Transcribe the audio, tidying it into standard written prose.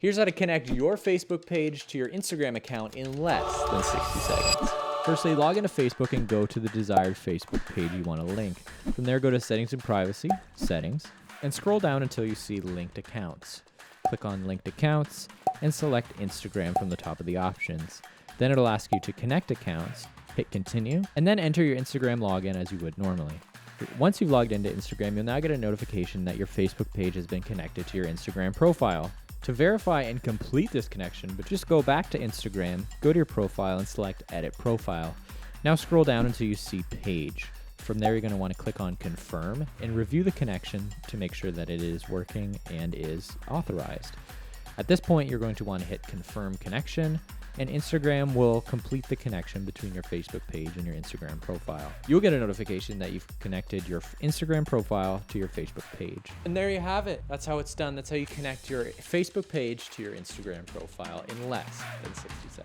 Here's how to connect your Facebook page to your Instagram account in less than 60 seconds. Firstly, log into Facebook and go to the desired Facebook page you want to link. From there, go to Settings and Privacy, Settings, and scroll down until you see Linked Accounts. Click on Linked Accounts and select Instagram from the top of the options. Then it'll ask you to connect accounts, hit Continue, and then enter your Instagram login as you would normally. Once you've logged into Instagram, you'll now get a notification that your Facebook page has been connected to your Instagram profile. To verify and complete this connection, but just go back to Instagram, go to your profile and select Edit Profile. Now scroll down until you see Page. From there, you're going to want to click on Confirm and review the connection to make sure that it is working and is authorized. At this point, you're going to want to hit Confirm Connection, and Instagram will complete the connection between your Facebook page and your Instagram profile. You'll get a notification that you've connected your Instagram profile to your Facebook page. And there you have it. That's how it's done. That's how you connect your Facebook page to your Instagram profile in less than 60 seconds.